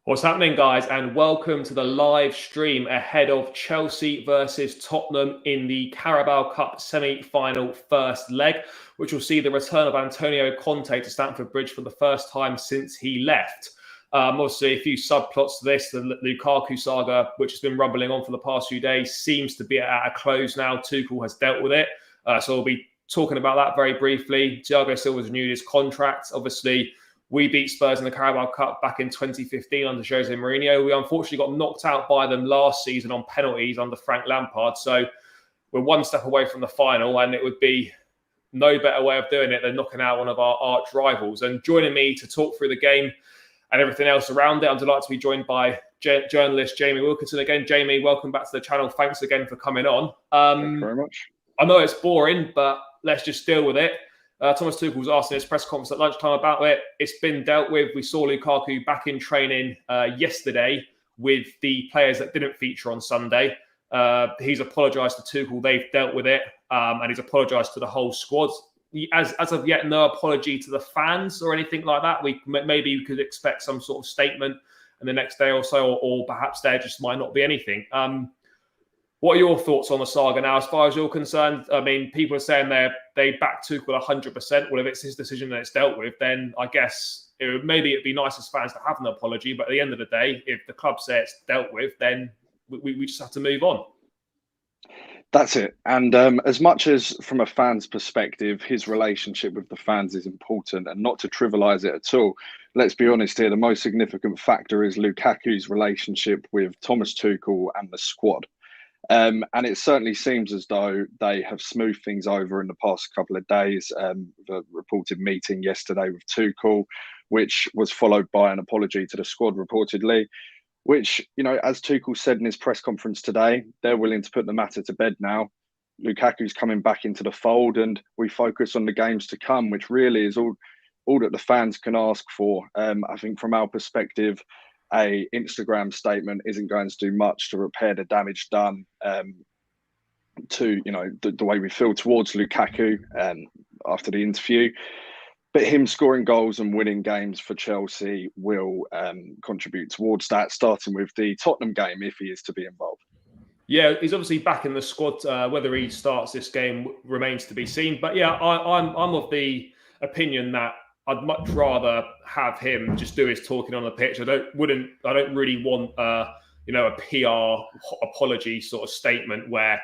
What's happening, guys, and welcome to the live stream ahead of Chelsea versus Tottenham in the Carabao Cup semi-final first leg, which will see the return of Antonio Conte to Stamford Bridge for the first time since he left. Obviously, a few subplots to this. The Lukaku saga, which has been rumbling on for the past few days, seems to be at a close now. Tuchel has dealt with it. So we'll be talking about that very briefly. Thiago Silva's renewed his contract. Obviously, we beat Spurs in the Carabao Cup back in 2015 under Jose Mourinho. We unfortunately got knocked out by them last season on penalties under Frank Lampard. So we're one step away from the final, and it would be no better way of doing it than knocking out one of our arch rivals. And joining me to talk through the game and everything else around it, I'm delighted to be joined by journalist Jamie Wilkinson again. Jamie, welcome back to the channel. Thanks again for coming on. Thank you very much. I know it's boring, but let's just deal with it. Thomas Tuchel was asked in his press conference at lunchtime about it. It's been dealt with. We saw Lukaku back in training yesterday with the players that didn't feature on Sunday. He's apologised to Tuchel. They've dealt with it, and he's apologised to the whole squad. As of yet, no apology to the fans or anything like that. Maybe we could expect some sort of statement in the next day or so, or perhaps there just might not be anything. What are your thoughts on the saga now, as far as you're concerned? I mean, people are saying they back Tuchel 100%. Well, if it's his decision and it's dealt with, then I guess maybe it'd be nice as fans to have an apology. But at the end of the day, if the club say it's dealt with, then we just have to move on. That's it. And as much as from a fan's perspective, his relationship with the fans is important, and not to trivialise it at all, let's be honest here, the most significant factor is Lukaku's relationship with Thomas Tuchel and the squad. And it certainly seems as though they have smoothed things over in the past couple of days. The reported meeting yesterday with Tuchel, which was followed by an apology to the squad, reportedly, which, as Tuchel said in his press conference today, they're willing to put the matter to bed now. Lukaku's coming back into the fold, and we focus on the games to come, which really is all that the fans can ask for. I think from our perspective, a Instagram statement isn't going to do much to repair the damage done to the way we feel towards Lukaku after the interview. But him scoring goals and winning games for Chelsea will contribute towards that, starting with the Tottenham game if he is to be involved. Yeah, he's obviously back in the squad. Whether he starts this game remains to be seen. But yeah, I'm of the opinion that I'd much rather have him just do his talking on the pitch. I don't really want a PR apology sort of statement where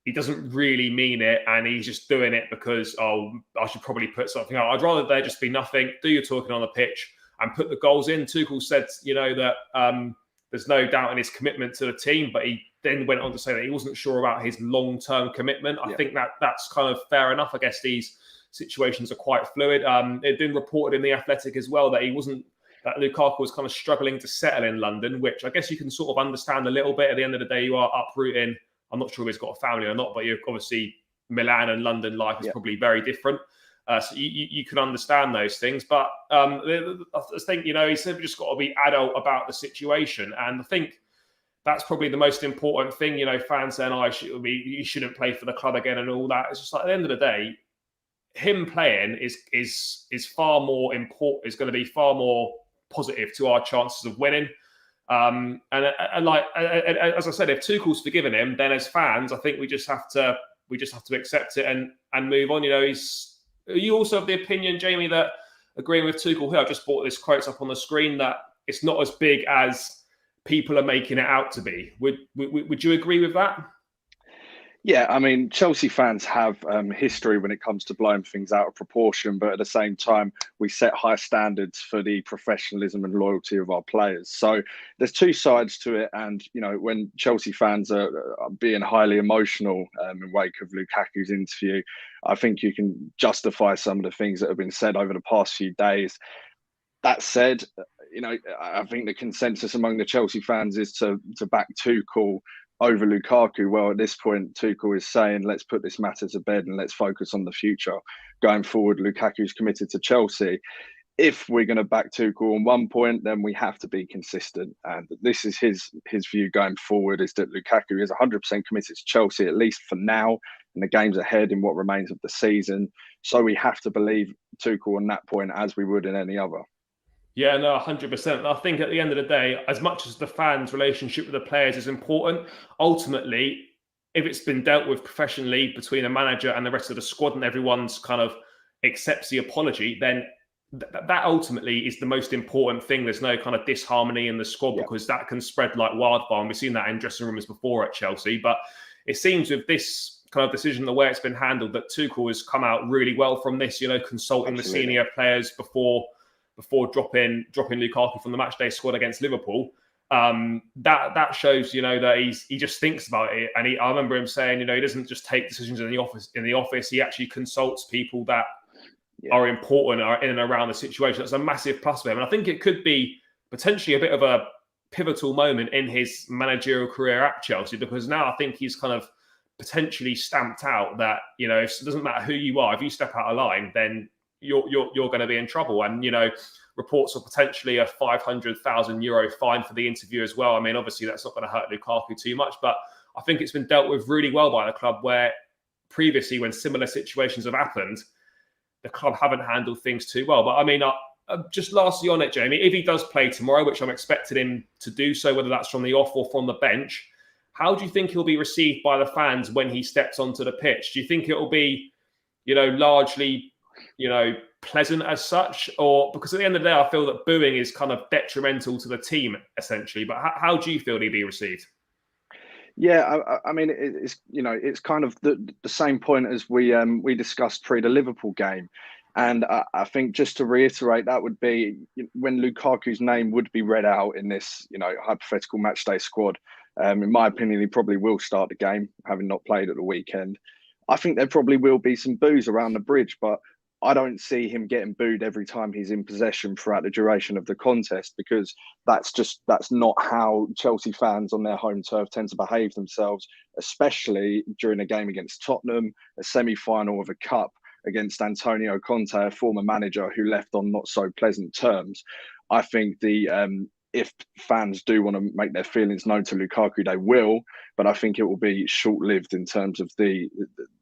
he doesn't really mean it and he's just doing it because I should probably put something out. I'd rather there just be nothing. Do your talking on the pitch and put the goals in. Tuchel said that there's no doubt in his commitment to the team, but he then went on to say that he wasn't sure about his long-term commitment. I think that's kind of fair enough. I guess these situations are quite fluid. It had been reported in The Athletic as well that Lukaku was kind of struggling to settle in London, which I guess you can sort of understand a little bit. At the end of the day, you are uprooting. I'm not sure if he's got a family or not, but you're obviously Milan and London life is probably very different. So you can understand those things. But I think, he said we just got to be adult about the situation. And I think that's probably the most important thing. Fans saying, you shouldn't play for the club again and all that. It's just like at the end of the day, him playing is far more important. Is going to be far more positive to our chances of winning. And as I said, if Tuchel's forgiven him, then as fans, I think we just have to accept it and move on. Are you also of the opinion, Jamie, that agreeing with Tuchel here? I just brought this quote up on the screen that it's not as big as people are making it out to be. Would you agree with that? Yeah, I mean, Chelsea fans have history when it comes to blowing things out of proportion, but at the same time, we set high standards for the professionalism and loyalty of our players. So there's two sides to it. And, when Chelsea fans are being highly emotional in wake of Lukaku's interview, I think you can justify some of the things that have been said over the past few days. That said, I think the consensus among the Chelsea fans is to back Tuchel over Lukaku. Well, at this point, Tuchel is saying, let's put this matter to bed and let's focus on the future. Going forward, Lukaku's committed to Chelsea. If we're going to back Tuchel on one point, then we have to be consistent. And this is his view going forward, is that Lukaku is 100% committed to Chelsea, at least for now, and the games ahead in what remains of the season. So we have to believe Tuchel on that point as we would in any other. Yeah, no, 100%. I think at the end of the day, as much as the fans' relationship with the players is important, ultimately, if it's been dealt with professionally between a manager and the rest of the squad and everyone's kind of accepts the apology, then that ultimately is the most important thing. There's no kind of disharmony in the squad Yeah, because that can spread like wildfire. And we've seen that in dressing rooms before at Chelsea. But it seems with this kind of decision, the way it's been handled, that Tuchel has come out really well from this, consulting the absolutely. senior players before dropping Lukaku from the matchday squad against Liverpool. That shows, that he just thinks about it. And I remember him saying, he doesn't just take decisions in the office. He actually consults people that are important, are in and around the situation. That's a massive plus for him. And I think it could be potentially a bit of a pivotal moment in his managerial career at Chelsea, because now I think he's kind of potentially stamped out that, it doesn't matter who you are. If you step out of line, then you're going to be in trouble. And, reports of potentially a €500,000 fine for the interview as well. I mean, obviously that's not going to hurt Lukaku too much, but I think it's been dealt with really well by the club, where previously when similar situations have happened, the club haven't handled things too well. But I mean, just lastly on it, Jamie, if he does play tomorrow, which I'm expecting him to do so, whether that's from the off or from the bench, how do you think he'll be received by the fans when he steps onto the pitch? Do you think it'll be, largely, pleasant as such? Or because at the end of the day, I feel that booing is kind of detrimental to the team, essentially. But how do you feel he'll be received? Yeah, I mean, it's kind of the same point as we discussed pre the Liverpool game, and I think just to reiterate, that would be when Lukaku's name would be read out in this hypothetical matchday squad. In my opinion, he probably will start the game, having not played at the weekend. I think there probably will be some boos around the bridge, but I don't see him getting booed every time he's in possession throughout the duration of the contest, because that's not how Chelsea fans on their home turf tend to behave themselves, especially during a game against Tottenham, a semi-final of a cup against Antonio Conte, a former manager who left on not so pleasant terms. I think if fans do want to make their feelings known to Lukaku, they will, but I think it will be short-lived in terms of the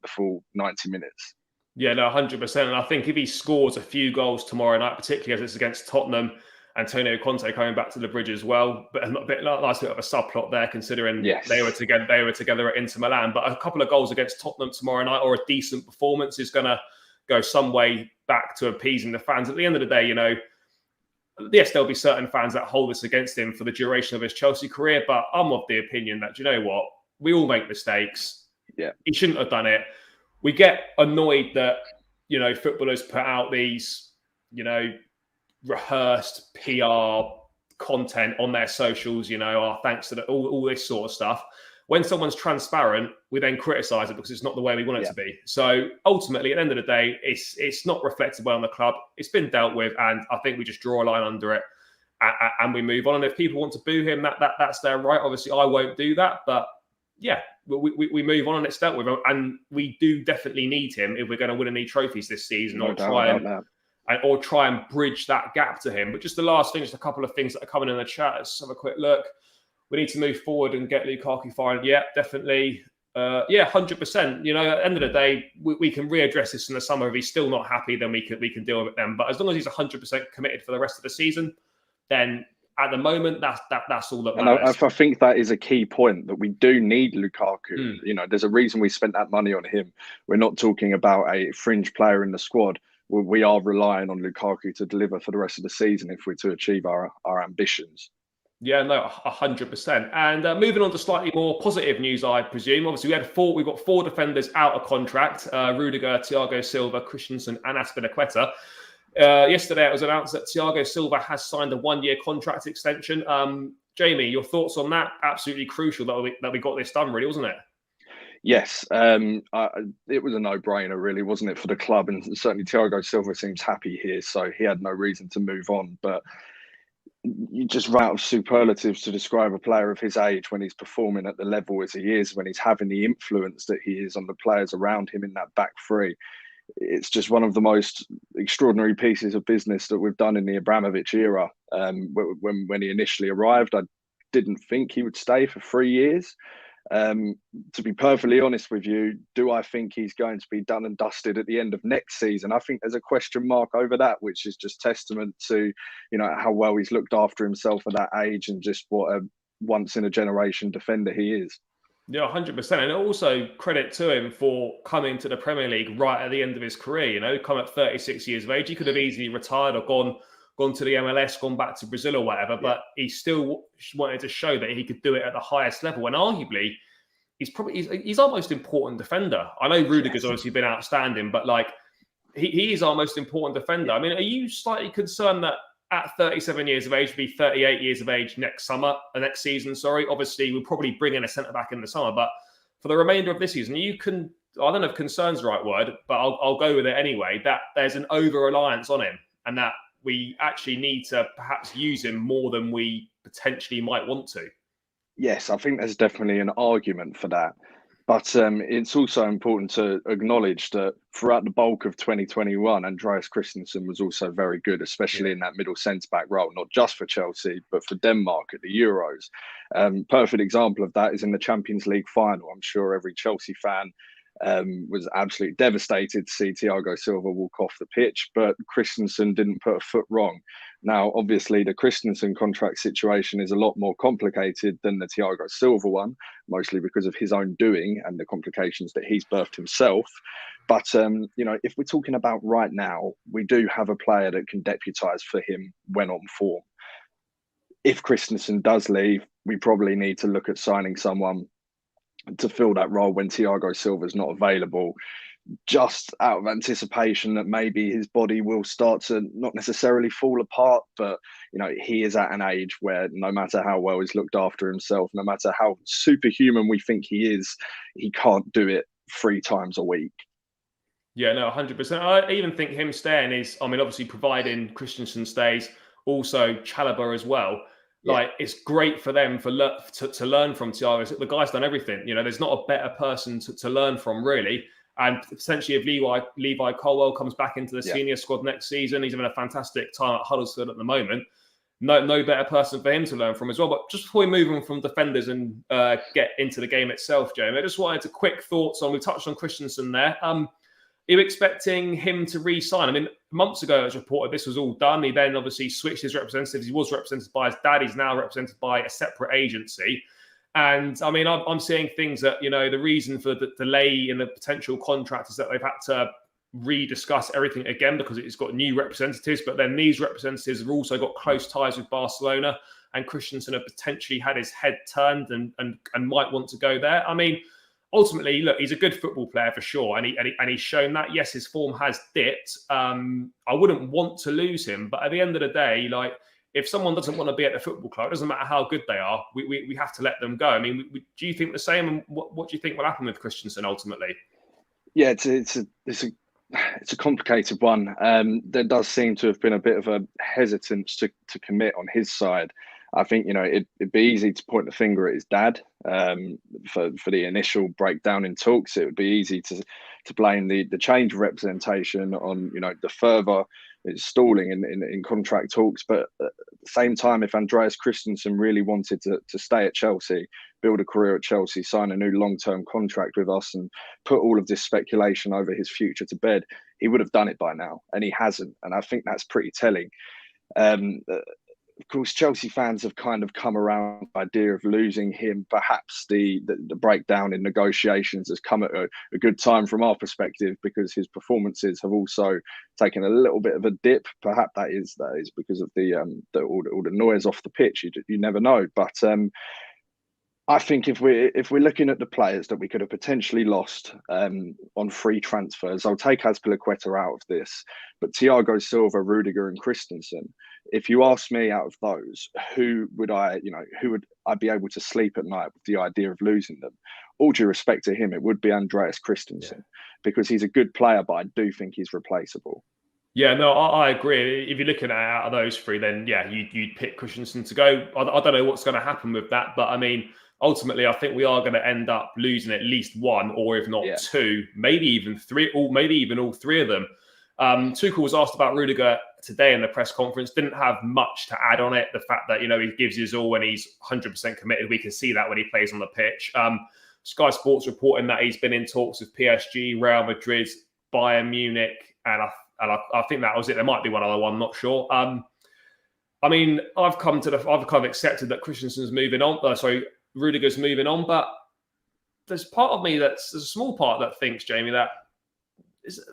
full 90 minutes. Yeah, no, 100%. And I think if he scores a few goals tomorrow night, particularly as it's against Tottenham, Antonio Conte coming back to the bridge as well, but a nice bit of a subplot there, considering Yes. they were together at Inter Milan. But a couple of goals against Tottenham tomorrow night, or a decent performance, is going to go some way back to appeasing the fans. At the end of the day, yes, there'll be certain fans that hold this against him for the duration of his Chelsea career, but I'm of the opinion that, you know what, we all make mistakes. Yeah, he shouldn't have done it. We get annoyed that, footballers put out these, rehearsed PR content on their socials, thanks to all this sort of stuff. When someone's transparent, we then criticize it because it's not the way we want it to be. So ultimately, at the end of the day, it's not reflected well on the club. It's been dealt with, and I think we just draw a line under it and we move on. And if people want to boo him, that's their right. Obviously, I won't do that, but yeah, we move on and it's dealt with. And we do definitely need him if we're going to win any trophies this season, or try and bridge that gap to him. But just the last thing, just a couple of things that are coming in the chat. Let's have a quick look. We need to move forward and get Lukaku fired. Yeah, definitely. 100%. At the end of the day, we can readdress this in the summer. If he's still not happy, then we can deal with it then. But as long as he's 100% committed for the rest of the season, then at the moment, that's all that matters. And I think that is a key point, that we do need Lukaku. There's a reason we spent that money on him. We're not talking about a fringe player in the squad. We are relying on Lukaku to deliver for the rest of the season if we're to achieve our ambitions. Yeah, no, 100%. And moving on to slightly more positive news, I presume. Obviously, we've got four defenders out of contract: Rudiger, Thiago Silva, Christensen, and Azpilicueta. Yesterday, it was announced that Thiago Silva has signed a one-year contract extension. Jamie, your thoughts on that? Absolutely crucial that we got this done, really, wasn't it? Yes, it was a no-brainer, really, wasn't it, for the club? And certainly Thiago Silva seems happy here, so he had no reason to move on. But you just run out of superlatives to describe a player of his age when he's performing at the level as he is, when he's having the influence that he is on the players around him in that back three. It's just one of the most extraordinary pieces of business that we've done in the Abramovich era. When he initially arrived, I didn't think he would stay for 3 years. To be perfectly honest with you, do I think he's going to be done and dusted at the end of next season? I think there's a question mark over that, which is just testament to, how well he's looked after himself at that age and just what a once in a generation defender he is. Yeah, 100%. And also credit to him for coming to the Premier League right at the end of his career. Come at 36 years of age. He could have easily retired or gone to the MLS, gone back to Brazil or whatever, but he still wanted to show that he could do it at the highest level. And arguably, he's our most important defender. I know Rudiger's obviously been outstanding, but he is our most important defender. I mean, are you slightly concerned that at 37 years of age, will be 38 years of age next season, obviously we'll probably bring in a centre-back in the summer, but for the remainder of this season, I don't know if concern's the right word, but I'll go with it anyway, that there's an over-reliance on him and that we actually need to perhaps use him more than we potentially might want to. Yes, I think there's definitely an argument for that. But it's also important to acknowledge that throughout the bulk of 2021, Andreas Christensen was also very good, especially in that middle centre-back role, not just for Chelsea, but for Denmark at the Euros. Perfect example of that is in the Champions League final. I'm sure every Chelsea fan was absolutely devastated to see Thiago Silva walk off the pitch, but Christensen didn't put a foot wrong. Now, obviously, the Christensen contract situation is a lot more complicated than the Thiago Silva one, mostly because of his own doing and the complications that he's birthed himself. But, if we're talking about right now, we do have a player that can deputise for him when on form. If Christensen does leave, we probably need to look at signing someone to fill that role when Thiago Silva is not available, just out of anticipation that maybe his body will start to not necessarily fall apart, but he is at an age where no matter how well he's looked after himself, no matter how superhuman we think he is, he can't do it 3 times a week. Yeah, no, 100%. I even think him staying is, obviously providing Christensen stays, also Chalobah as well. It's great for them to learn from Thiago. The guy's done everything. There's not a better person to learn from, really. And potentially if Levi Colwell comes back into the senior squad next season, he's having a fantastic time at Huddersfield at the moment. No better person for him to learn from as well. But just before we move on from defenders and get into the game itself, Jamie, I just wanted quick thoughts on, we touched on Christensen there. Are you expecting him to re-sign? Months ago, as reported, this was all done. He then obviously switched his representatives. He was represented by his dad. He's now represented by a separate agency. And I'm seeing things that, the reason for the delay in the potential contract is that they've had to rediscuss everything again because it's got new representatives. But then these representatives have also got close ties with Barcelona, and Christensen have potentially had his head turned and might want to go there. Ultimately, look, he's a good football player for sure, and he's shown that. Yes, his form has dipped. I wouldn't want to lose him, but at the end of the day, if someone doesn't want to be at the football club, it doesn't matter how good they are. We have to let them go. Do you think the same? And what do you think will happen with Christensen ultimately? Yeah, it's a complicated one. There does seem to have been a bit of a hesitance to commit on his side. I think it'd be easy to point the finger at his dad for the initial breakdown in talks. It would be easy to blame the change of representation on the further stalling in contract talks. But at the same time, if Andreas Christensen really wanted to stay at Chelsea, build a career at Chelsea, sign a new long-term contract with us, and put all of this speculation over his future to bed, he would have done it by now, and he hasn't. And I think that's pretty telling. Of course, Chelsea fans have kind of come around the idea of losing him. Perhaps the breakdown in negotiations has come at a good time from our perspective, because his performances have also taken a little bit of a dip. Perhaps that is because of all the noise off the pitch. You never know. But I think if we're looking at the players that we could have potentially lost on free transfers, I'll take Azpilicueta out of this, but Thiago Silva, Rudiger, and Christensen. If you ask me, out of those, who would I be able to sleep at night with the idea of losing them? All due respect to him, it would be Andreas Christensen, because he's a good player, but I do think he's replaceable. Yeah, no, I agree. If you're looking at out of those three, then yeah, you'd pick Christensen to go. I don't know what's going to happen with that, but ultimately, I think we are going to end up losing at least one, or if not two, maybe even three, or maybe even all three of them. Tuchel was asked about Rudiger today in the press conference, didn't have much to add on it. The fact that, he gives his all when he's 100% committed. We can see that when he plays on the pitch. Sky Sports reporting that he's been in talks with PSG, Real Madrid, Bayern Munich, and I think that was it. There might be one other one, not sure. I've kind of accepted that Christensen's moving on. Rudiger's moving on, but there's a small part that thinks, Jamie, that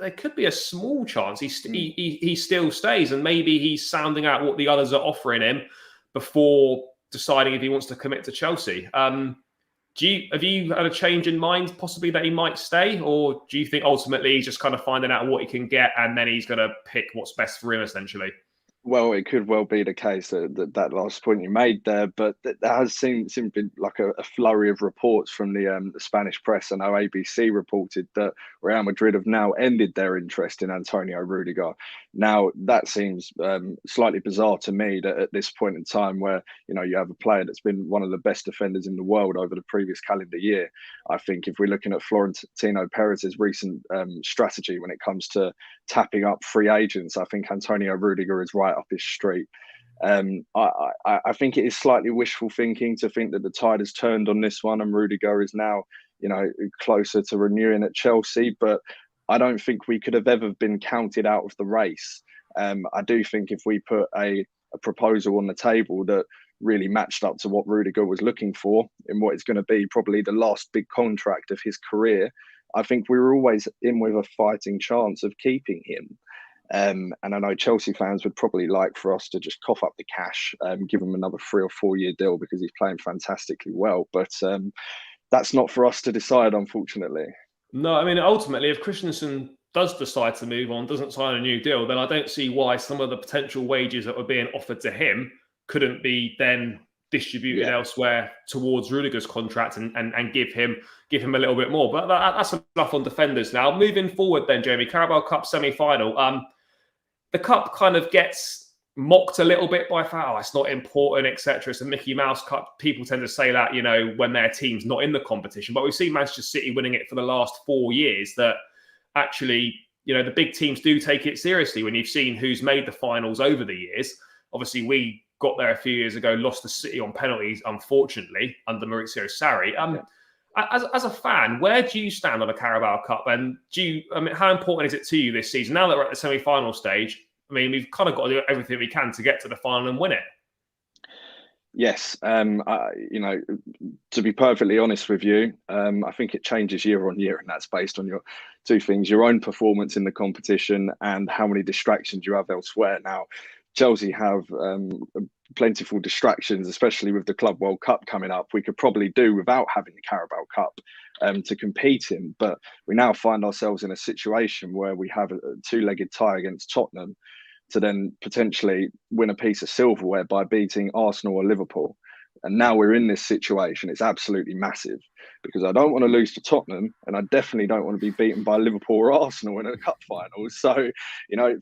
there could be a small chance he still stays, and maybe he's sounding out what the others are offering him before deciding if he wants to commit to Chelsea. Have you had a change in mind, possibly that he might stay, or do you think ultimately he's just kind of finding out what he can get and then he's going to pick what's best for him, essentially? Well, it could well be the case that last point you made there, but there has seemed to be like a flurry of reports from the Spanish press. I know ABC reported that Real Madrid have now ended their interest in Antonio Rudiger. Now, that seems slightly bizarre to me that at this point in time where, you have a player that's been one of the best defenders in the world over the previous calendar year. I think if we're looking at Florentino Perez's recent strategy when it comes to tapping up free agents, I think Antonio Rudiger is right up his street. I think it is slightly wishful thinking to think that the tide has turned on this one and Rudiger is now, closer to renewing at Chelsea. But I don't think we could have ever been counted out of the race. I do think if we put a proposal on the table that really matched up to what Rudiger was looking for in what is going to be probably the last big contract of his career, I think we were always in with a fighting chance of keeping him. And I know Chelsea fans would probably like for us to just cough up the cash, give him another 3 or 4 year deal because he's playing fantastically well. But that's not for us to decide, unfortunately. No, ultimately, if Christensen does decide to move on, doesn't sign a new deal, then I don't see why some of the potential wages that were being offered to him couldn't be then distributed elsewhere towards Rudiger's contract and give him a little bit more. But that's enough on defenders now. Moving forward then, Jamie, Carabao Cup semi-final. The Cup kind of gets mocked a little bit by it's not important, etc. It's a Mickey Mouse Cup. People tend to say that, when their team's not in the competition. But we've seen Manchester City winning it for the last 4 years, that actually, the big teams do take it seriously. When you've seen who's made the finals over the years, obviously we got there a few years ago, lost to City on penalties, unfortunately, under Maurizio Sarri. As a fan, where do you stand on the Carabao Cup? And how important is it to you this season? Now that we're at the semi-final stage, we've kind of got to do everything we can to get to the final and win it. Yes. To be perfectly honest with you, I think it changes year on year, and that's based on your two things: your own performance in the competition and how many distractions you have elsewhere. Now, Chelsea have plentiful distractions, especially with the Club World Cup coming up. We could probably do without having the Carabao Cup to compete in, but we now find ourselves in a situation where we have a two-legged tie against Tottenham to then potentially win a piece of silverware by beating Arsenal or Liverpool. And now we're in this situation. It's absolutely massive because I don't want to lose to Tottenham and I definitely don't want to be beaten by Liverpool or Arsenal in a cup final. So,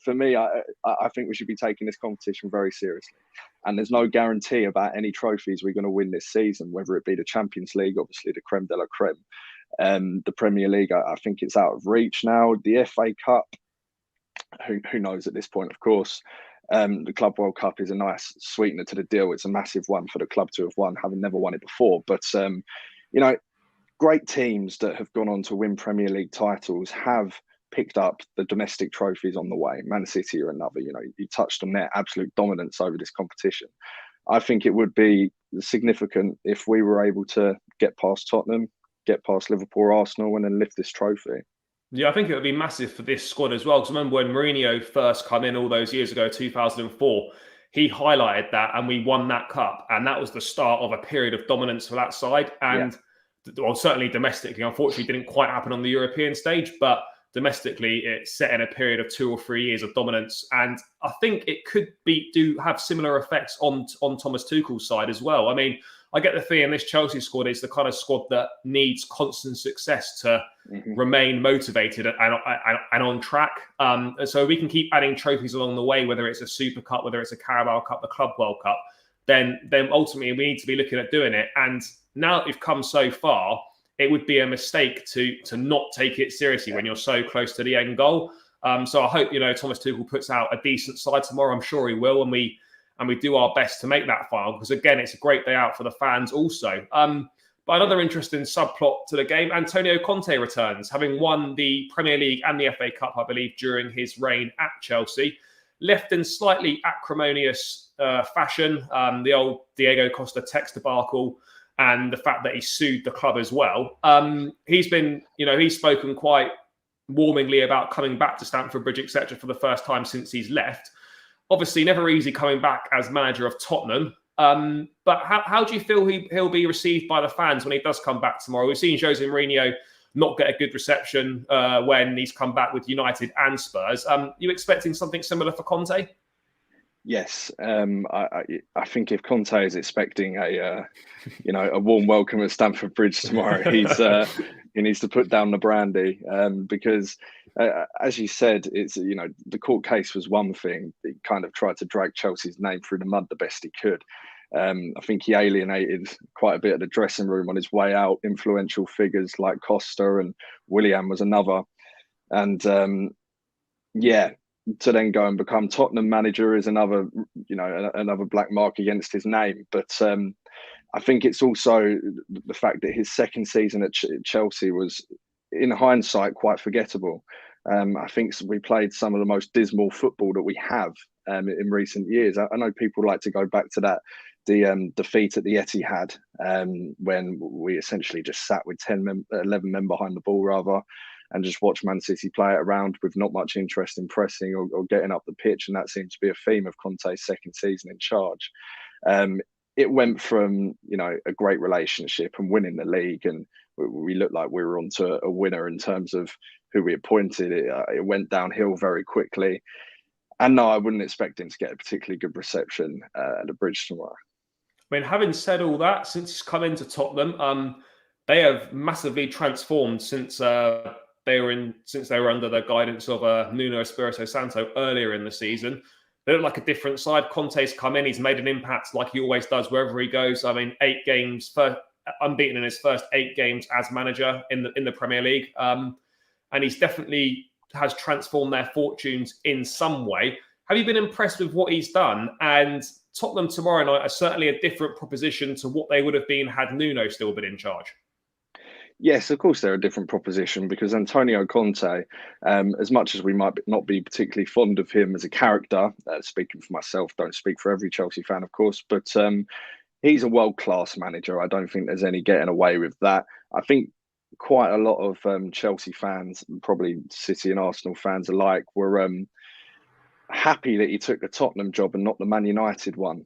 for me, I think we should be taking this competition very seriously. And there's no guarantee about any trophies we're going to win this season, whether it be the Champions League, obviously the creme de la creme. The Premier League, I think it's out of reach now. The FA Cup, who knows at this point, of course. The Club World Cup is a nice sweetener to the deal. It's a massive one for the club to have won, having never won it before. But, great teams that have gone on to win Premier League titles have picked up the domestic trophies on the way. Man City are another. You touched on their absolute dominance over this competition. I think it would be significant if we were able to get past Tottenham, get past Liverpool or Arsenal, and then lift this trophy. Yeah, I think it would be massive for this squad as well. Because remember when Mourinho first came in all those years ago, 2004, he highlighted that and we won that cup. And that was the start of a period of dominance for that side. And certainly domestically, unfortunately, didn't quite happen on the European stage. But domestically, it set in a period of 2 or 3 years of dominance. And I think it could have similar effects on Thomas Tuchel's side as well. I get the feeling this Chelsea squad is the kind of squad that needs constant success to remain motivated and on track. So we can keep adding trophies along the way, whether it's a Super Cup, whether it's a Carabao Cup, the Club World Cup, then ultimately we need to be looking at doing it. And now that we've come so far, it would be a mistake to not take it seriously when you're so close to the end goal. So I hope, Thomas Tuchel puts out a decent side tomorrow. I'm sure he will, and we do our best to make that final, because again, it's a great day out for the fans also. But another interesting subplot to the game, Antonio Conte returns, having won the Premier League and the FA Cup, I believe, during his reign at Chelsea. Left in slightly acrimonious fashion, the old Diego Costa text debacle, and the fact that he sued the club as well. He's spoken quite warmingly about coming back to Stamford Bridge, etc., for the first time since he's left. Obviously, never easy coming back as manager of Tottenham. But how do you feel he'll be received by the fans when he does come back tomorrow? We've seen Jose Mourinho not get a good reception when he's come back with United and Spurs. You expecting something similar for Conte? Yes, I think if Conte is expecting a warm welcome at Stamford Bridge tomorrow, he needs to put down the brandy, because as you said, it's the court case was one thing. He kind of tried to drag Chelsea's name through the mud the best he could. I think he alienated quite a bit of the dressing room on his way out. Influential figures like Costa and Willian was another, and to then go and become Tottenham manager is another black mark against his name. But I think it's also the fact that his second season at Chelsea was, in hindsight, quite forgettable. I think we played some of the most dismal football that we have in recent years. I know people like to go back to the defeat at the Etihad, when we essentially just sat with 11 men behind the ball, rather, and just watch Man City play it around with not much interest in pressing or getting up the pitch. And that seems to be a theme of Conte's second season in charge. It went from, a great relationship and winning the league, and we looked like we were onto a winner in terms of who we appointed. It went downhill very quickly. And no, I wouldn't expect him to get a particularly good reception at the Bridge tomorrow. I mean, having said all that, since he's come into Tottenham, they have massively transformed since they were under the guidance of Nuno Espirito Santo earlier in the season. They look like a different side. Conte's come in; he's made an impact like he always does wherever he goes. I mean, 8 games, unbeaten in his first 8 games as manager in the Premier League, and he's definitely has transformed their fortunes in some way. Have you been impressed with what he's done? And Tottenham tomorrow night are certainly a different proposition to what they would have been had Nuno still been in charge. Yes, of course, they're a different proposition, because Antonio Conte, as much as we might not be particularly fond of him as a character, speaking for myself, don't speak for every Chelsea fan, of course, but he's a world-class manager. I don't think there's any getting away with that. I think quite a lot of Chelsea fans, probably City and Arsenal fans alike, were happy that he took the Tottenham job and not the Man United one,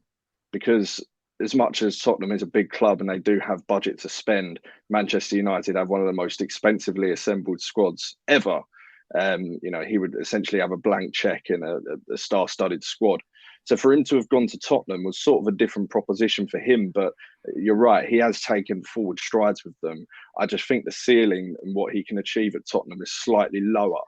because as much as Tottenham is a big club and they do have budget to spend, Manchester United have one of the most expensively assembled squads ever. He would essentially have a blank check in a star-studded squad. So for him to have gone to Tottenham was sort of a different proposition for him. But you're right, he has taken forward strides with them. I just think the ceiling and what he can achieve at Tottenham is slightly lower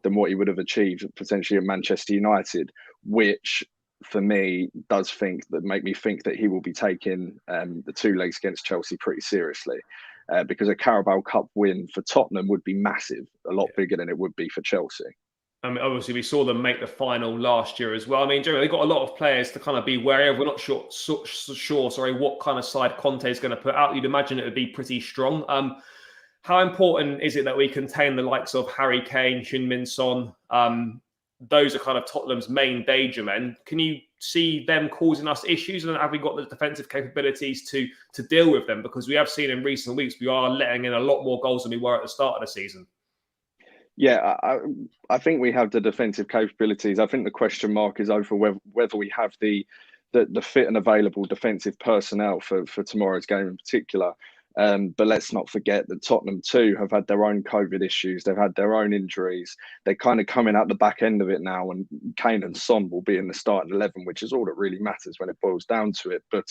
than what he would have achieved potentially at Manchester United, which for me does make me think that he will be taking the 2 legs against Chelsea pretty seriously, because a Carabao Cup win for Tottenham would be massive, a lot bigger than it would be for Chelsea. I mean, obviously, we saw them make the final last year as well. I mean, they've got a lot of players to kind of be wary of. We're not sure, what kind of side Conte is going to put out. You'd imagine it would be pretty strong. How important is it that we contain the likes of Harry Kane, Heung-min Son? Those are kind of Tottenham's main danger men. Can you see them causing us issues? And have we got the defensive capabilities to deal with them? Because we have seen in recent weeks, we are letting in a lot more goals than we were at the start of the season. Yeah, I think we have the defensive capabilities. I think the question mark is over whether we have the fit and available defensive personnel for tomorrow's game in particular. But let's not forget that Tottenham too have had their own COVID issues. They've had their own injuries. They're kind of coming out the back end of it now, and Kane and Son will be in the starting 11, which is all that really matters when it boils down to it. But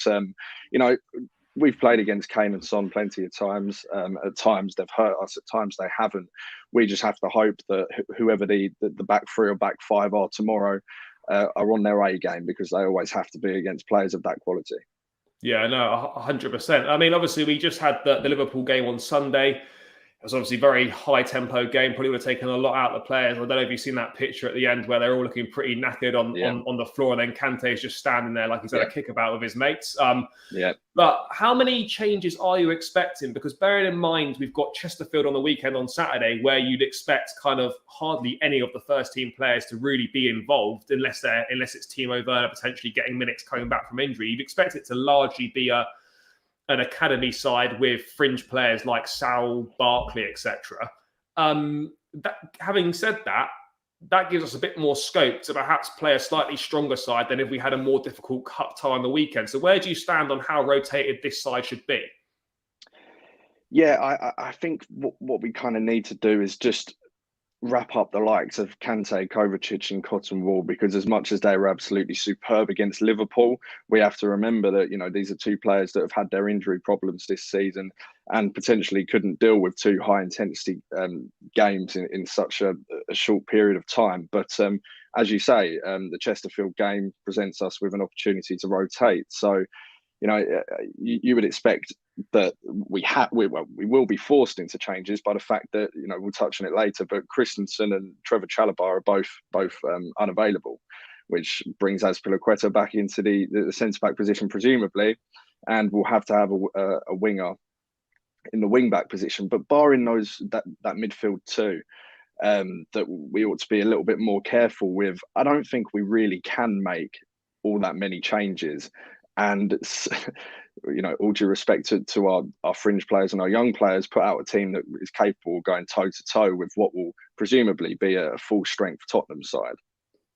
we've played against Kane and Son plenty of times. At times they've hurt us, at times they haven't. We just have to hope that whoever the back 3 or back 5 are tomorrow are on their A game, because they always have to be against players of that quality. Yeah, no, 100%. I mean, obviously, we just had the Liverpool game on Sunday. It was obviously a very high-tempo game. Probably would have taken a lot out of the players. I don't know if you've seen that picture at the end where they're all looking pretty knackered on the floor, and then Kante is just standing there like he's had a kickabout with his mates. But how many changes are you expecting? Because bearing in mind, we've got Chesterfield on the weekend on Saturday, where you'd expect kind of hardly any of the first-team players to really be involved, unless it's Timo Werner potentially getting minutes coming back from injury. You'd expect it to largely be an academy side with fringe players like Sal, Barkley, etc. Having said that, that gives us a bit more scope to perhaps play a slightly stronger side than if we had a more difficult cup tie on the weekend. So where do you stand on how rotated this side should be? Yeah, I think what we kind of need to do is just wrap up the likes of Kante, Kovacic and Cotton Wool, because as much as they were absolutely superb against Liverpool, we have to remember that, you know, these are two players that have had their injury problems this season and potentially couldn't deal with two high intensity games in such a short period of time. But as you say, the Chesterfield game presents us with an opportunity to rotate. So, you know, you would expect that we will be forced into changes by the fact that, you know, we'll touch on it later, but Christensen and Trevor Chalobah are both unavailable, which brings Azpilicueta back into the centre-back position, presumably, and we'll have to have a winger in the wing-back position. But barring that midfield too, that we ought to be a little bit more careful with, I don't think we really can make all that many changes. And, you know, all due respect to our fringe players and our young players, put out a team that is capable of going toe-to-toe with what will presumably be a full-strength Tottenham side.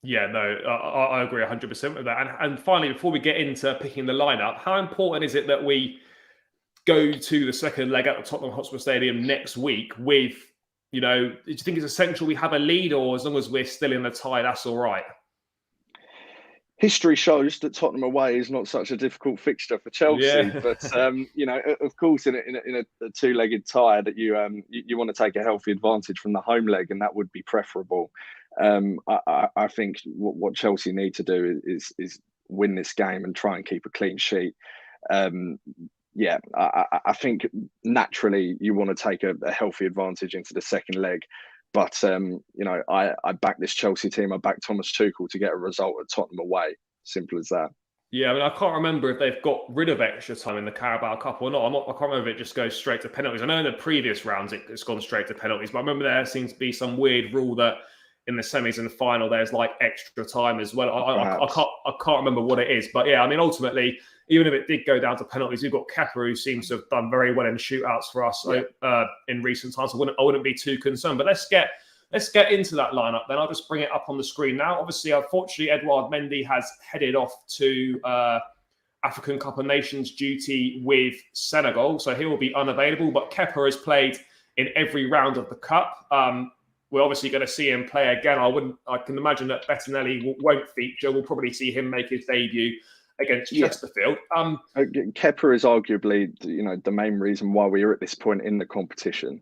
Yeah, no, I agree 100% with that. And finally, before we get into picking the lineup, how important is it that we go to the second leg at the Tottenham Hotspur Stadium next week with, you know, do you think it's essential we have a lead, or as long as we're still in the tie, that's all right? History shows that Tottenham away is not such a difficult fixture for Chelsea, but you know, of course, in a two-legged tie, that you want to take a healthy advantage from the home leg, and that would be preferable. I think what Chelsea need to do is win this game and try and keep a clean sheet. Yeah, I think naturally you want to take a healthy advantage into the second leg. But, you know, I back this Chelsea team. I back Thomas Tuchel to get a result at Tottenham away. Simple as that. Yeah, I mean, I can't remember if they've got rid of extra time in the Carabao Cup or not. I can't remember if it just goes straight to penalties. I know in the previous rounds it's gone straight to penalties, but I remember there seems to be some weird rule that in the semis and the final there's like extra time as well. I can't remember what it is. But yeah, I mean, ultimately, even if it did go down to penalties, we've got Kepa, who seems to have done very well in shootouts for us in recent times. I wouldn't be too concerned. But let's get into that lineup then. I'll just bring it up on the screen now. Obviously, unfortunately, Edouard Mendy has headed off to African Cup of Nations duty with Senegal, so he will be unavailable. But Kepa has played in every round of the Cup. We're obviously going to see him play again. I can imagine that Bettinelli won't feature. We'll probably see him make his debut against Chesterfield. Kepa is arguably, you know, the main reason why we are at this point in the competition.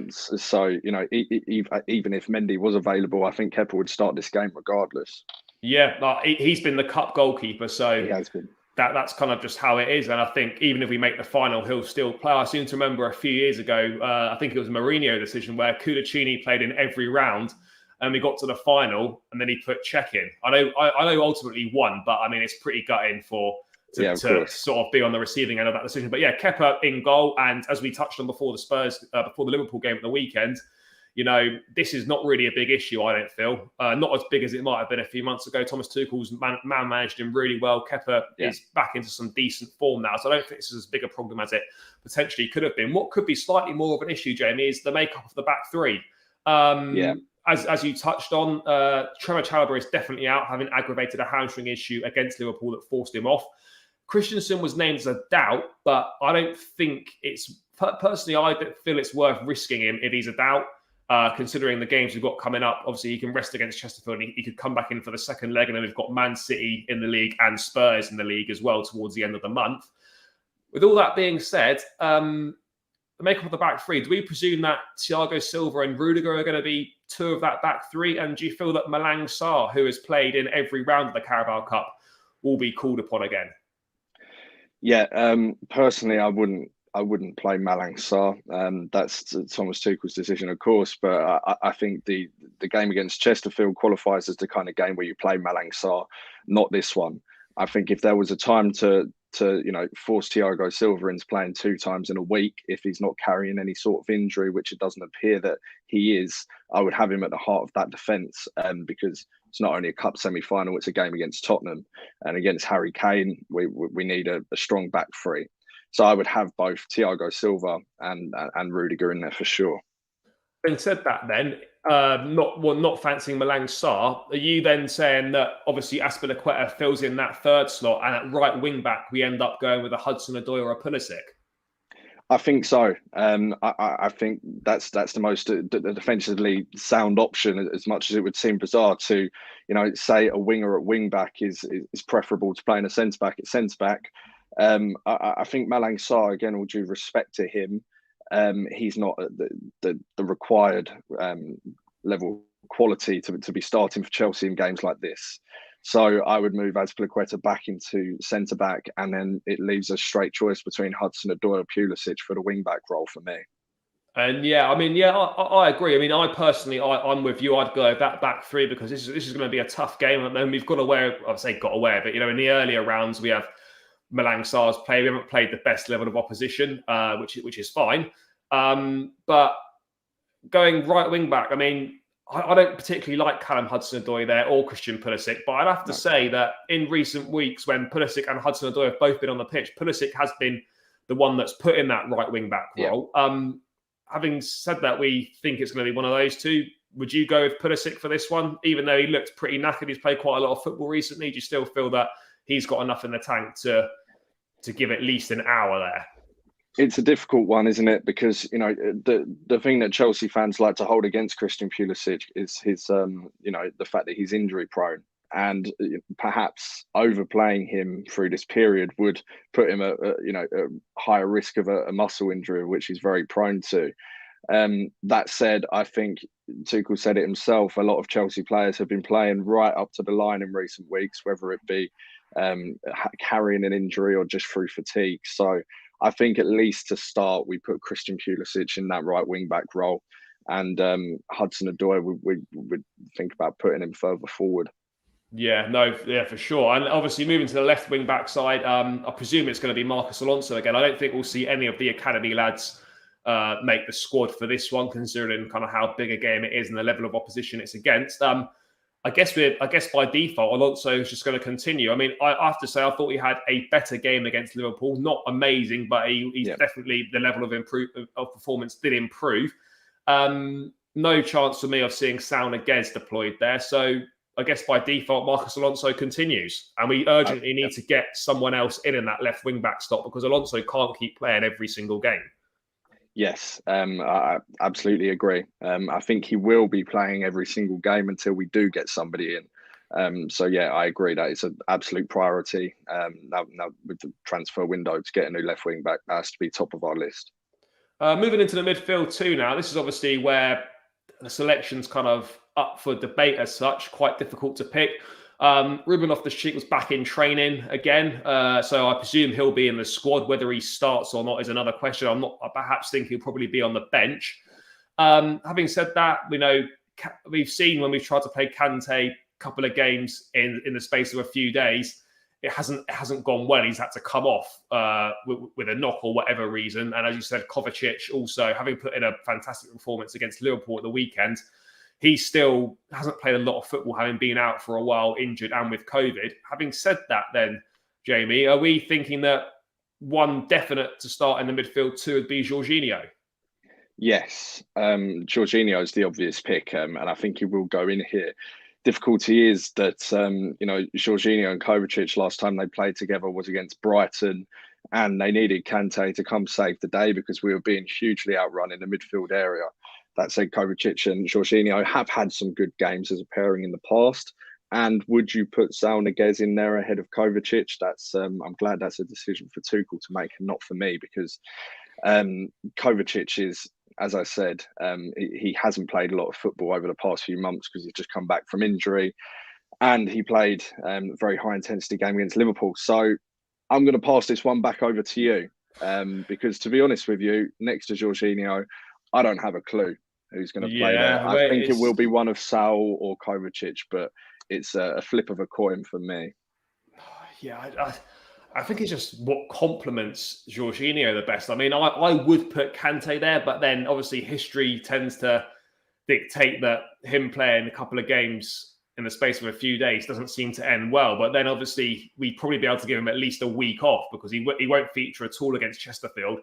So, you know, even if Mendy was available, I think Kepa would start this game regardless. Yeah, he's been the cup goalkeeper, so he has been. That's kind of just how it is. And I think even if we make the final, he'll still play. I seem to remember a few years ago, I think it was a Mourinho decision where Koulibaly played in every round, and we got to the final, and then he put Cech in. I know ultimately won, but I mean it's pretty gutting to sort of be on the receiving end of that decision. But yeah, Kepa in goal, and as we touched on before the Liverpool game at the weekend, you know, this is not really a big issue, I don't feel. Not as big as it might have been a few months ago. Thomas Tuchel's man managed him really well. Kepa is back into some decent form now, so I don't think this is as big a problem as it potentially could have been. What could be slightly more of an issue, Jamie, is the makeup of the back three. As you touched on, Trevor Chalobah is definitely out, having aggravated a hamstring issue against Liverpool that forced him off. Christensen was named as a doubt, but I don't think it's... Personally, I don't feel it's worth risking him if he's a doubt, considering the games we've got coming up. Obviously, he can rest against Chesterfield. He could come back in for the second leg, and then we've got Man City in the league and Spurs in the league as well towards the end of the month. With all that being said, the makeup of the back three, do we presume that Thiago Silva and Rudiger are going to be two of that back three? And do you feel that Malang Sarr, who has played in every round of the Carabao Cup, will be called upon again? Yeah, personally, I wouldn't I wouldn't play Malang Sarr. That's Thomas Tuchel's decision, of course. But I think the game against Chesterfield qualifies as the kind of game where you play Malang Sarr, not this one. I think if there was a time to force Thiago Silva into playing 2 times in a week, if he's not carrying any sort of injury, which it doesn't appear that he is, I would have him at the heart of that defence, because it's not only a cup semi-final, it's a game against Tottenham, and against Harry Kane, we need a strong back three. So I would have both Thiago Silva and Rudiger in there for sure. Having said that, then not fancying Malang Sarr, are you then saying that obviously Azpilicueta fills in that third slot, and at right wing back we end up going with a Hudson-Odoi or a Pulisic? I think so. I think that's the most defensively sound option. As much as it would seem bizarre to, say a winger at wing back is preferable to playing a centre back at centre back. I think Malang Sarr, again, all due respect to him, he's not at the required level quality to be starting for Chelsea in games like this. So I would move Azpilicueta back into centre back, and then it leaves a straight choice between Hudson-Odoi or Pulisic for the wing back role for me. And I agree. I mean, I'm with you. I'd go that back three, because this is going to be a tough game, and then we've got aware. I'd say got aware, but in the earlier rounds we have Malang Sarr's play. We haven't played the best level of opposition, which is fine. But going right wing back, I mean, I don't particularly like Callum Hudson-Odoi there or Christian Pulisic, but I'd have to say that in recent weeks, when Pulisic and Hudson-Odoi have both been on the pitch, Pulisic has been the one that's put in that right wing back role. Having said that, we think it's going to be one of those two. Would you go with Pulisic for this one? Even though he looked pretty knackered, he's played quite a lot of football recently. Do you still feel that he's got enough in the tank to give at least an hour there? It's a difficult one, isn't it? Because the thing that Chelsea fans like to hold against Christian Pulisic is his the fact that he's injury prone, and perhaps overplaying him through this period would put him at a higher risk of a muscle injury, which he's very prone to. That said, I think Tuchel said it himself. A lot of Chelsea players have been playing right up to the line in recent weeks, whether it be carrying an injury or just through fatigue. So I think at least to start, we put Christian Pulisic in that right wing back role, and Hudson-Odoi we would think about putting him further forward. Yeah, for sure. And obviously moving to the left wing back side, I presume it's going to be Marcos Alonso again. I don't think we'll see any of the academy lads make the squad for this one, considering kind of how big a game it is and the level of opposition it's against. I guess by default, Alonso is just going to continue. I mean, I have to say, I thought he had a better game against Liverpool. Not amazing, but he's definitely, the level of performance did improve. No chance for me of seeing Saul Niguez deployed there. So I guess by default, Marcos Alonso continues. And we urgently need to get someone else in that left wing-back slot, because Alonso can't keep playing every single game. Yes, I absolutely agree. I think he will be playing every single game until we do get somebody in. So yeah, I agree that it's an absolute priority. Now with the transfer window, to get a new left wing back, that has to be top of our list. Moving into the midfield too now, this is obviously where the selection's kind of up for debate as such, quite difficult to pick. Ruben Loftus-Cheek was back in training again, so I presume he'll be in the squad. Whether he starts or not is another question. I perhaps think he'll probably be on the bench. Having said that, we've seen when we've tried to play Kante a couple of games in the space of a few days, it hasn't gone well. He's had to come off with a knock or whatever reason. And as you said, Kovacic also, having put in a fantastic performance against Liverpool at the weekend, he still hasn't played a lot of football, having been out for a while, injured and with COVID. Having said that then, Jamie, are we thinking that one definite to start in the midfield, two would be Jorginho? Yes, Jorginho is the obvious pick, and I think he will go in here. Difficulty is that, Jorginho and Kovacic, last time they played together was against Brighton, and they needed Kante to come save the day because we were being hugely outrun in the midfield area. That said, Kovacic and Jorginho have had some good games as a pairing in the past. And would you put Saul Niguez in there ahead of Kovacic? I'm glad that's a decision for Tuchel to make and not for me, because Kovacic is, as I said, he hasn't played a lot of football over the past few months because he's just come back from injury. And he played a very high intensity game against Liverpool. So I'm going to pass this one back over to you. Because to be honest with you, next to Jorginho, I don't have a clue who's going to play there. Yeah, I think it will be one of Saul or Kovacic, but it's a flip of a coin for me. Yeah, I think it's just what complements Jorginho the best. I mean, I would put Kante there, but then obviously history tends to dictate that him playing a couple of games in the space of a few days doesn't seem to end well. But then obviously we'd probably be able to give him at least a week off because he won't feature at all against Chesterfield.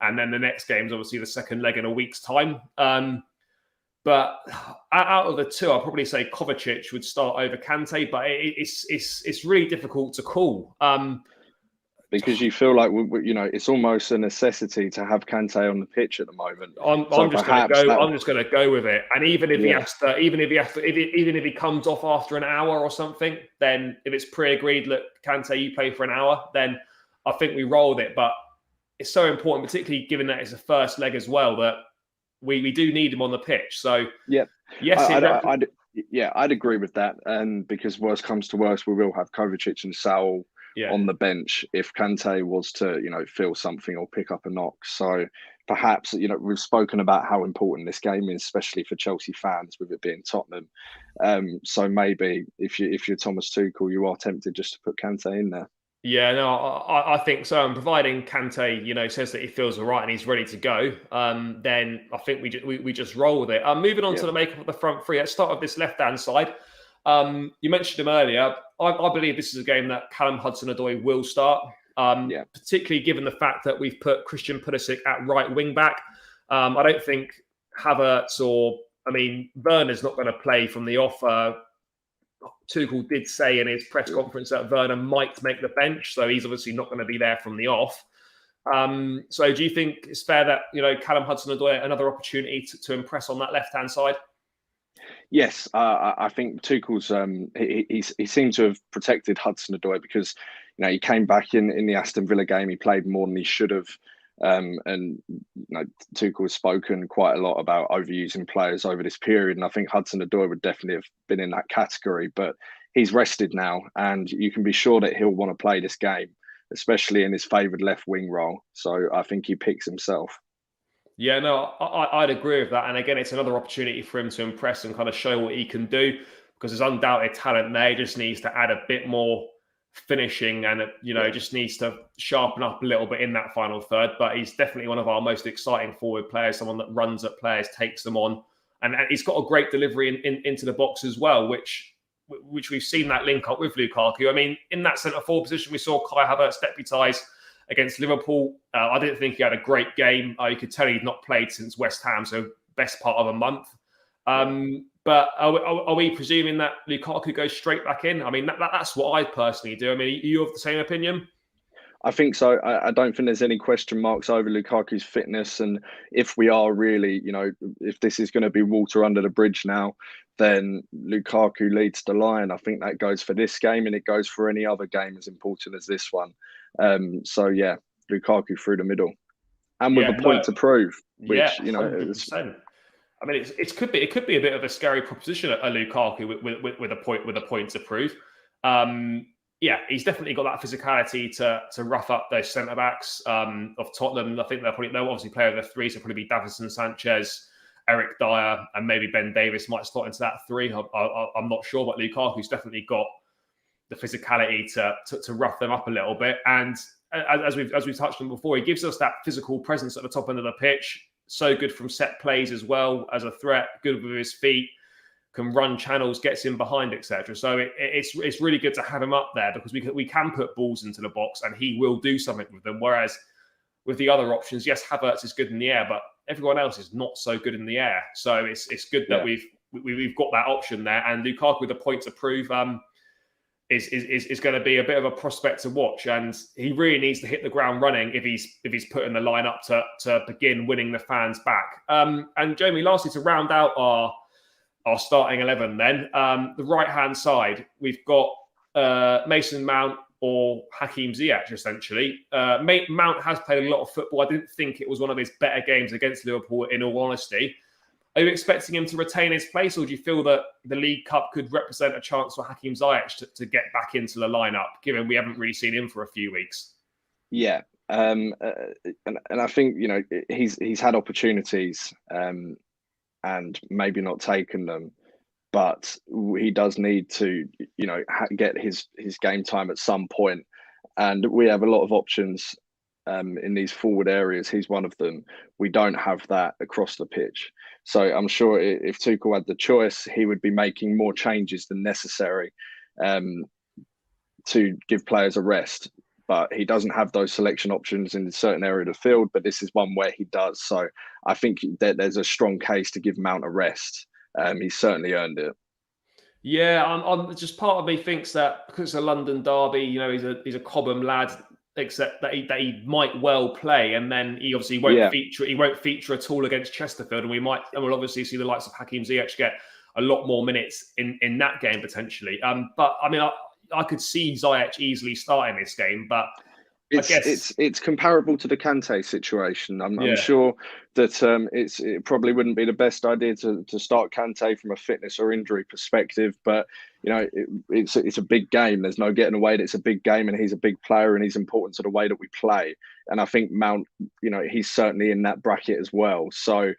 And then the next game is obviously the second leg in a week's time. But out of the two, I'd probably say Kovacic would start over Kante, but it's really difficult to call. Because you feel like, it's almost a necessity to have Kante on the pitch at the moment. I'm just going to go with it. And even if he comes off after an hour or something, then if it's pre-agreed, look, Kante, you play for an hour, then I think we roll with it. But it's so important, particularly given that it's a first leg as well, that we do need him on the pitch. So yeah, yes, I'd agree with that. Because worst comes to worst, we will have Kovacic and Saul on the bench if Kante was to, feel something or pick up a knock. So perhaps, we've spoken about how important this game is, especially for Chelsea fans, with it being Tottenham. So maybe if you're Thomas Tuchel, you are tempted just to put Kante in there. Yeah, no, I think so. And providing Kante, says that he feels all right and he's ready to go, then I think we just roll with it. Moving on to the makeup of the front three. Let's start with this left-hand side. You mentioned him earlier. I believe this is a game that Callum Hudson-Odoi will start, particularly given the fact that we've put Christian Pulisic at right wing back. I don't think Havertz Werner's not going to play from the off. Tuchel did say in his press conference that Werner might make the bench, so he's obviously not going to be there from the off. So do you think it's fair that, Callum Hudson-Odoi another opportunity to impress on that left-hand side? Yes, I think Tuchel's he seemed to have protected Hudson-Odoi because he came back in the Aston Villa game. He played more than he should have, and Tuchel has spoken quite a lot about overusing players over this period. And I think Hudson-Odoi would definitely have been in that category. But he's rested now, and you can be sure that he'll want to play this game, especially in his favoured left wing role. So I think he picks himself. Yeah, no, I'd agree with that. And again, it's another opportunity for him to impress and kind of show what he can do because there's undoubted talent there. He just needs to add a bit more finishing and, just needs to sharpen up a little bit in that final third. But he's definitely one of our most exciting forward players, someone that runs at players, takes them on. And he's got a great delivery into the box as well, which we've seen that link up with Lukaku. I mean, in that centre-forward position, we saw Kai Havertz deputise against Liverpool. I didn't think he had a great game. You could tell he'd not played since West Ham, so best part of a month. But are we presuming that Lukaku goes straight back in? I mean, that's what I personally do. I mean, are you of the same opinion? I think so. I don't think there's any question marks over Lukaku's fitness. And if we are really, if this is going to be water under the bridge now, then Lukaku leads the line. I think that goes for this game and it goes for any other game as important as this one. So yeah, Lukaku through the middle, and with a point to prove. Which 100%. I mean, it could be a bit of a scary proposition at Lukaku with a point to prove. He's definitely got that physicality to rough up those centre backs of Tottenham. I think they'll obviously play over the three, so probably be Davinson Sanchez, Eric Dyer, and maybe Ben Davies might slot into that three. I'm not sure, but Lukaku's definitely got the physicality to rough them up a little bit. And as we've touched on before, he gives us that physical presence at the top end of the pitch. So good from set plays as well as a threat. Good with his feet, can run channels, gets in behind, etc. So it's really good to have him up there because we can put balls into the box and he will do something with them. Whereas with the other options, yes, Havertz is good in the air, but everyone else is not so good in the air. So it's good that we've got that option there. And Lukaku with a point to prove is going to be a bit of a prospect to watch, and he really needs to hit the ground running if he's put in the lineup to begin winning the fans back. And Jamie, lastly, to round out our starting 11, then the right hand side, we've got Mason Mount or Hakim Ziyech essentially. Mount has played a lot of football. I didn't think it was one of his better games against Liverpool, in all honesty. Are you expecting him to retain his place, or do you feel that the League Cup could represent a chance for Hakim Ziyech to get back into the lineup, given we haven't really seen him for a few weeks? Yeah, And I think he's had opportunities and maybe not taken them, but he does need to get his game time at some point. And we have a lot of options in these forward areas. He's one of them. We don't have that across the pitch. So I'm sure if Tuchel had the choice, he would be making more changes than necessary to give players a rest. But he doesn't have those selection options in a certain area of the field. But this is one where he does. So I think that there's a strong case to give Mount a rest. He's certainly earned it. Yeah, I'm just part of me thinks that because it's a London derby, he's a Cobham lad, except that he might well play, and then he obviously won't feature. He won't feature at all against Chesterfield, and we'll obviously see the likes of Hakim Ziyech get a lot more minutes in that game potentially. But I mean, I could see Ziyech easily starting this game, but it's comparable to the Kante situation. I'm sure that it probably wouldn't be the best idea to start Kante from a fitness or injury perspective, but it's a big game. There's no getting away that it's a big game, and he's a big player, and he's important to the way that we play. And I think Mount, he's certainly in that bracket as well. So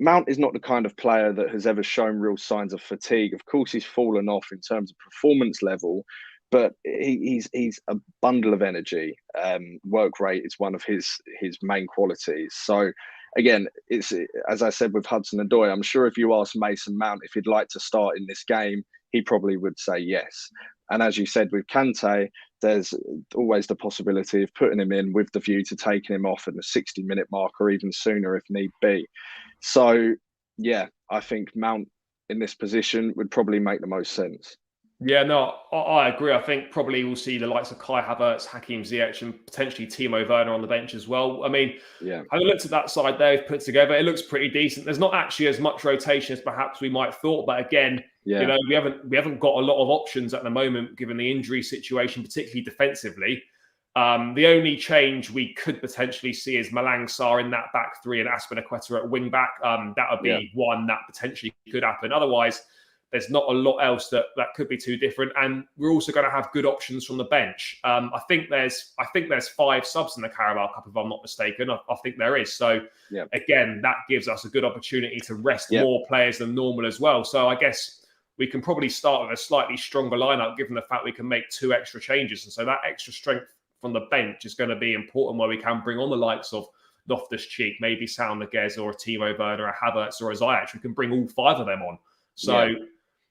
Mount is not the kind of player that has ever shown real signs of fatigue. Of course, he's fallen off in terms of performance level, but he's a bundle of energy. Work rate is one of his main qualities. So again, it's as I said with Hudson-Odoi, I'm sure if you ask Mason Mount if he'd like to start in this game, he probably would say yes. And as you said with Kante, there's always the possibility of putting him in with the view to taking him off at the 60-minute mark or even sooner if need be. So yeah, I think Mount in this position would probably make the most sense. Yeah, no, I agree. I think probably we'll see the likes of Kai Havertz, Hakim Ziyech, and potentially Timo Werner on the bench as well. I mean, having looked at that side they've put together, it looks pretty decent. There's not actually as much rotation as perhaps we might have thought, but again, we haven't got a lot of options at the moment given the injury situation, particularly defensively. The only change we could potentially see is Malang Sarr in that back three and Aspinaqueta at wing back. That would be one that potentially could happen. Otherwise, there's not a lot else that could be too different, and we're also going to have good options from the bench. I think there's 5 subs in the Carabao Cup, if I'm not mistaken. I think there is. So again, that gives us a good opportunity to rest more players than normal as well. So I guess we can probably start with a slightly stronger lineup, given the fact we can make 2 extra changes, and so that extra strength from the bench is going to be important, where we can bring on the likes of Loftus-Cheek, maybe Sal Niguez or a Timo Werner, a Havertz or a Ziyech. We can bring all 5 of them on. So.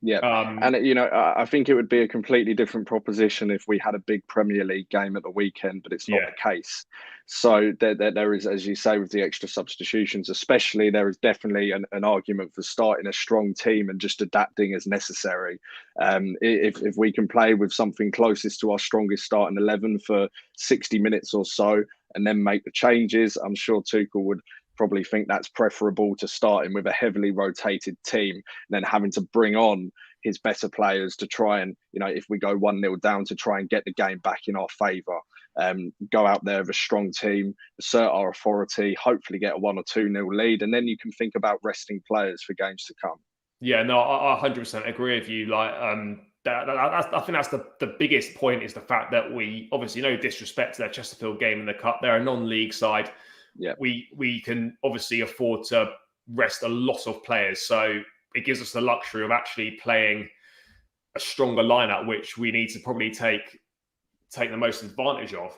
And I think it would be a completely different proposition if we had a big Premier League game at the weekend, but it's not the case. So there is, as you say, with the extra substitutions, especially, there is definitely an argument for starting a strong team and just adapting as necessary. If we can play with something closest to our strongest starting 11 for 60 minutes or so, and then make the changes, I'm sure Tuchel would probably think that's preferable to starting with a heavily rotated team, and then having to bring on his better players to try and, if we go 1-0 down, to try and get the game back in our favour. Go out there with a strong team, assert our authority, hopefully get a 1 or 2-0 lead, and then you can think about resting players for games to come. Yeah, no, I 100% agree with you. Like, I think that's the biggest point, is the fact that we, obviously, no disrespect to their Chesterfield game in the Cup, they're a non-league side. We can obviously afford to rest a lot of players, so it gives us the luxury of actually playing a stronger lineup, which we need to probably take the most advantage of.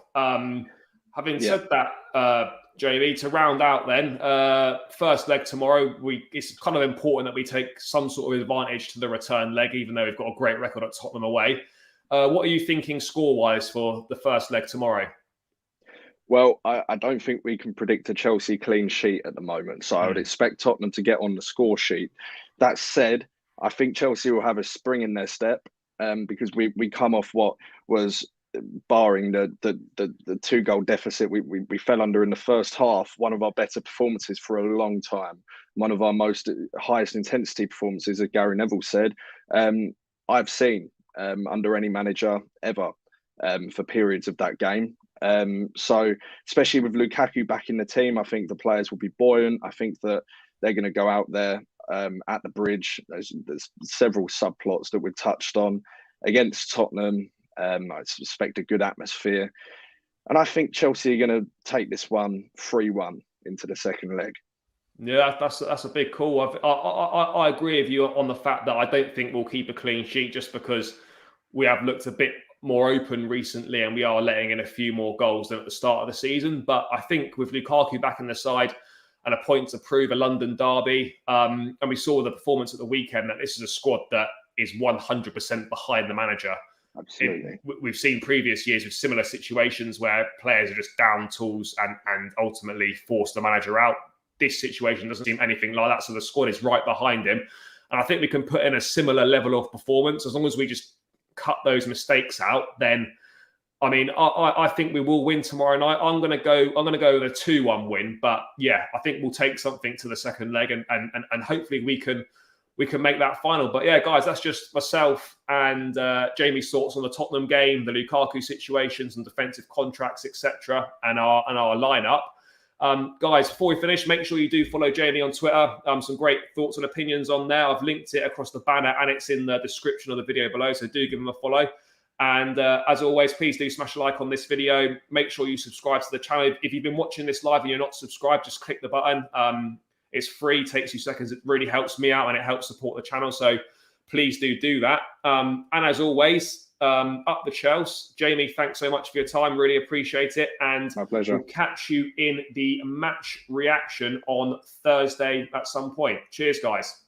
Having said that, Jamie, to round out then, first leg tomorrow, it's kind of important that we take some sort of advantage to the return leg, even though we've got a great record at Tottenham away. What are you thinking score-wise for the first leg tomorrow? Well, I don't think we can predict a Chelsea clean sheet at the moment, so I would expect Tottenham to get on the score sheet. That said, I think Chelsea will have a spring in their step, because we come off what was, barring the 2-goal deficit we fell under in the first half, one of our better performances for a long time, one of our most highest intensity performances, as Gary Neville said, I've seen under any manager ever, for periods of that game. So especially with Lukaku back in the team, I think the players will be buoyant. I think that they're going to go out there at the bridge. There's several subplots that we've touched on against Tottenham. I suspect a good atmosphere. And I think Chelsea are going to take this one 3-1 into the second leg. Yeah, that's a big call. I agree with you on the fact that I don't think we'll keep a clean sheet just because we have looked a bit more open recently and we are letting in a few more goals than at the start of the season. But I think with Lukaku back in the side and a point to prove, a London derby, and we saw the performance at the weekend, that this is a squad that is 100% behind the manager. Absolutely. We've seen previous years with similar situations where players are just down tools and ultimately force the manager out. This situation doesn't seem anything like that. So the squad is right behind him. And I think we can put in a similar level of performance. As long as we just cut those mistakes out, then, I mean, I think we will win tomorrow night. I'm going to go with a 2-1 win. But yeah, I think we'll take something to the second leg and hopefully we can make that final. But yeah, guys, that's just myself and Jamie's thoughts on the Tottenham game, the Lukaku situations and defensive contracts, etc., and our lineup. Guys, before we finish, make sure you do follow Jamie on Twitter. Some great thoughts and opinions on there. I've linked it across the banner and it's in the description of the video below, so do give him a follow. And as always, please do smash a like on this video. Make sure you subscribe to the channel. If you've been watching this live and you're not subscribed, just click the button. It's free, takes you seconds. It really helps me out and it helps support the channel. So please do that. And as always, up the Chelsea. Jamie, thanks so much for your time. Really appreciate it. And my pleasure. We'll catch you in the match reaction on Thursday at some point. Cheers, guys.